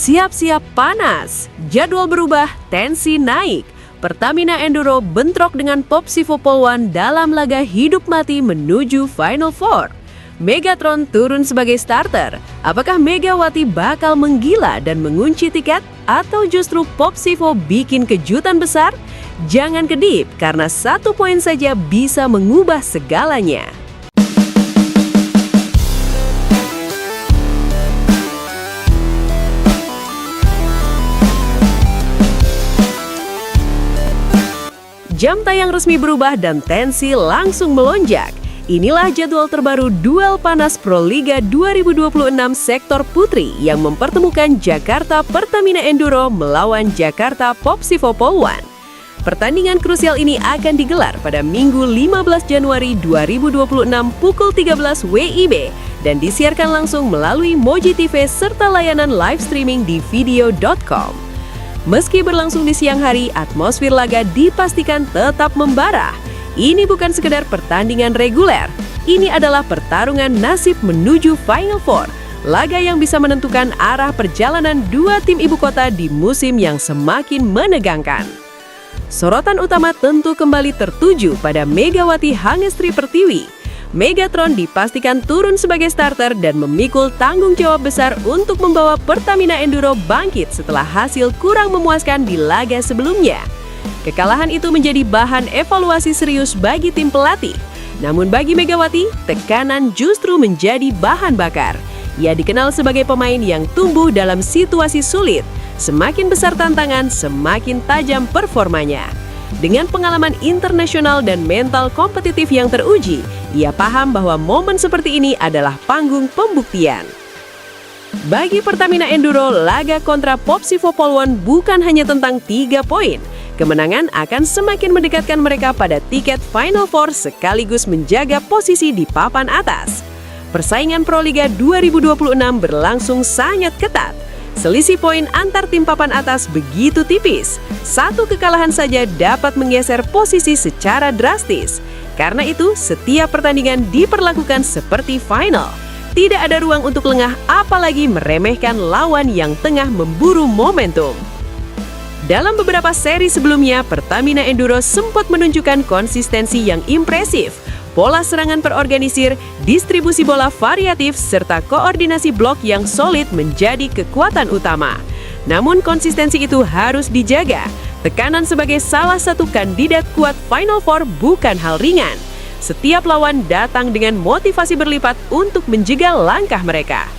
Siap-siap panas, jadwal berubah, tensi naik. Pertamina Enduro bentrok dengan Popsivo Polwan dalam laga hidup mati menuju Final Four. Megatron turun sebagai starter. Apakah Megawati bakal menggila dan mengunci tiket? Atau justru Popsivo bikin kejutan besar? Jangan kedip, karena 1 poin saja bisa mengubah segalanya. Jam tayang resmi berubah dan tensi langsung melonjak. Inilah jadwal terbaru duel panas Proliga 2026 sektor putri yang mempertemukan Jakarta Pertamina Enduro melawan Jakarta Popsivo Polwan. Pertandingan krusial ini akan digelar pada Minggu 15 Januari 2026 pukul 13 WIB dan disiarkan langsung melalui Moji TV serta layanan live streaming di video.com. Meski berlangsung di siang hari, atmosfer laga dipastikan tetap membara. Ini bukan sekedar pertandingan reguler, ini adalah pertarungan nasib menuju Final Four, laga yang bisa menentukan arah perjalanan dua tim ibu kota di musim yang semakin menegangkan. Sorotan utama tentu kembali tertuju pada Megawati Hangestri Pertiwi. Megatron dipastikan turun sebagai starter dan memikul tanggung jawab besar untuk membawa Pertamina Enduro bangkit setelah hasil kurang memuaskan di laga sebelumnya. Kekalahan itu menjadi bahan evaluasi serius bagi tim pelatih. Namun bagi Megawati, tekanan justru menjadi bahan bakar. Ia dikenal sebagai pemain yang tumbuh dalam situasi sulit. Semakin besar tantangan, semakin tajam performanya. Dengan pengalaman internasional dan mental kompetitif yang teruji, ia paham bahwa momen seperti ini adalah panggung pembuktian. Bagi Pertamina Enduro, laga kontra Popsivo Polwan bukan hanya tentang 3 poin. Kemenangan akan semakin mendekatkan mereka pada tiket Final Four sekaligus menjaga posisi di papan atas. Persaingan Proliga 2026 berlangsung sangat ketat. Selisih poin antar tim papan atas begitu tipis. 1 kekalahan saja dapat menggeser posisi secara drastis. Karena itu, setiap pertandingan diperlakukan seperti final. Tidak ada ruang untuk lengah, apalagi meremehkan lawan yang tengah memburu momentum. Dalam beberapa seri sebelumnya, Pertamina Enduro sempat menunjukkan konsistensi yang impresif. Pola serangan terorganisir, distribusi bola variatif, serta koordinasi blok yang solid menjadi kekuatan utama. Namun konsistensi itu harus dijaga. Tekanan sebagai salah satu kandidat kuat Final Four bukan hal ringan. Setiap lawan datang dengan motivasi berlipat untuk menjegal langkah mereka.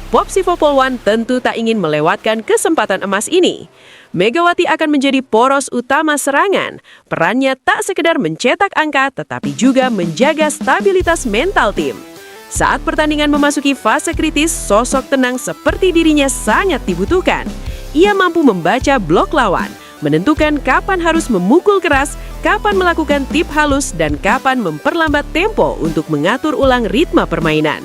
Popsivo Polwan tentu tak ingin melewatkan kesempatan emas ini. Megawati akan menjadi poros utama serangan. Perannya tak sekedar mencetak angka, tetapi juga menjaga stabilitas mental tim. Saat pertandingan memasuki fase kritis, sosok tenang seperti dirinya sangat dibutuhkan. Ia mampu membaca blok lawan, menentukan kapan harus memukul keras, kapan melakukan tip halus, dan kapan memperlambat tempo untuk mengatur ulang ritme permainan.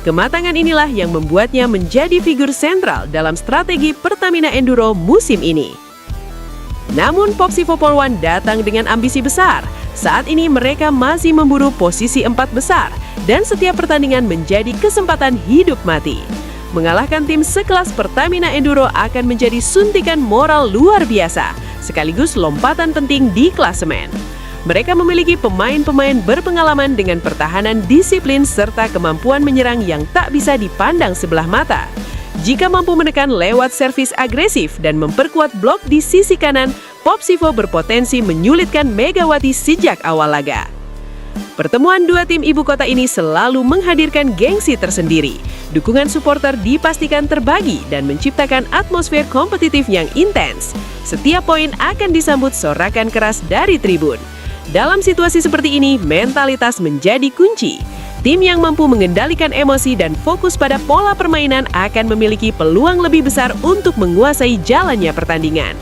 Kematangan inilah yang membuatnya menjadi figur sentral dalam strategi Pertamina Enduro musim ini. Namun Popsivo Polwan datang dengan ambisi besar. Saat ini mereka masih memburu posisi 4 besar dan setiap pertandingan menjadi kesempatan hidup mati. Mengalahkan tim sekelas Pertamina Enduro akan menjadi suntikan moral luar biasa, sekaligus lompatan penting di klasemen. Mereka memiliki pemain-pemain berpengalaman dengan pertahanan disiplin serta kemampuan menyerang yang tak bisa dipandang sebelah mata. Jika mampu menekan lewat servis agresif dan memperkuat blok di sisi kanan, Popsivo berpotensi menyulitkan Megawati sejak awal laga. Pertemuan dua tim ibu kota ini selalu menghadirkan gengsi tersendiri. Dukungan supporter dipastikan terbagi dan menciptakan atmosfer kompetitif yang intens. Setiap poin akan disambut sorakan keras dari tribun. Dalam situasi seperti ini, mentalitas menjadi kunci. Tim yang mampu mengendalikan emosi dan fokus pada pola permainan akan memiliki peluang lebih besar untuk menguasai jalannya pertandingan.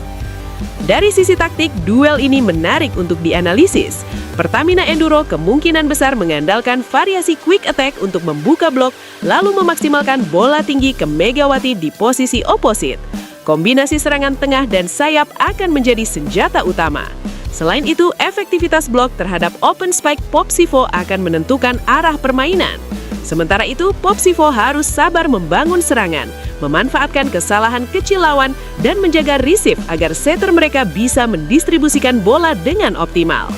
Dari sisi taktik, duel ini menarik untuk dianalisis. Pertamina Enduro kemungkinan besar mengandalkan variasi quick attack untuk membuka blok, lalu memaksimalkan bola tinggi ke Megawati di posisi oposit. Kombinasi serangan tengah dan sayap akan menjadi senjata utama. Selain itu, efektivitas blok terhadap open spike Popsivo akan menentukan arah permainan. Sementara itu, Popsivo harus sabar membangun serangan, memanfaatkan kesalahan kecil lawan, dan menjaga receive agar setter mereka bisa mendistribusikan bola dengan optimal.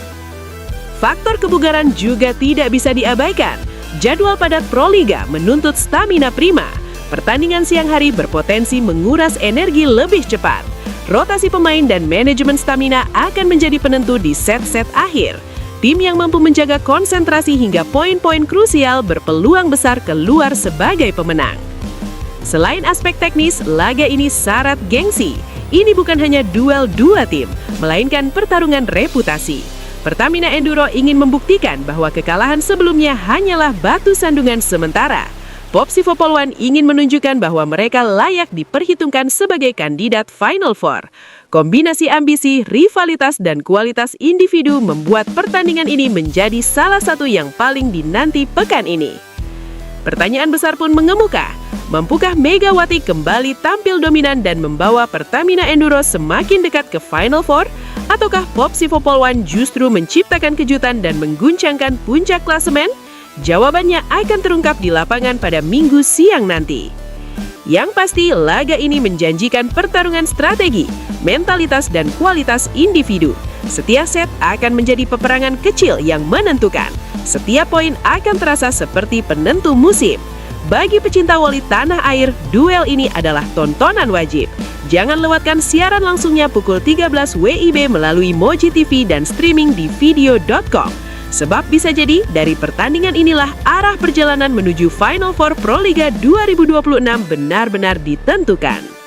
Faktor kebugaran juga tidak bisa diabaikan. Jadwal padat Proliga menuntut stamina prima. Pertandingan siang hari berpotensi menguras energi lebih cepat. Rotasi pemain dan manajemen stamina akan menjadi penentu di set-set akhir. Tim yang mampu menjaga konsentrasi hingga poin-poin krusial berpeluang besar keluar sebagai pemenang. Selain aspek teknis, laga ini syarat gengsi. Ini bukan hanya duel dua tim, melainkan pertarungan reputasi. Pertamina Enduro ingin membuktikan bahwa kekalahan sebelumnya hanyalah batu sandungan sementara. Popsivo Poluan ingin menunjukkan bahwa mereka layak diperhitungkan sebagai kandidat Final Four. Kombinasi ambisi, rivalitas, dan kualitas individu membuat pertandingan ini menjadi salah satu yang paling dinanti pekan ini. Pertanyaan besar pun mengemuka. Mampukah Megawati kembali tampil dominan dan membawa Pertamina Enduro semakin dekat ke Final Four? Ataukah Popsivo Poluan justru menciptakan kejutan dan mengguncangkan puncak klasemen? Jawabannya akan terungkap di lapangan pada Minggu siang nanti. Yang pasti, laga ini menjanjikan pertarungan strategi, mentalitas, dan kualitas individu. Setiap set akan menjadi peperangan kecil yang menentukan. Setiap poin akan terasa seperti penentu musim. Bagi pecinta voli tanah air, duel ini adalah tontonan wajib. Jangan lewatkan siaran langsungnya pukul 13 WIB melalui Moji TV dan streaming di video.com. Sebab bisa jadi dari pertandingan inilah arah perjalanan menuju Final Four Proliga 2026 benar-benar ditentukan.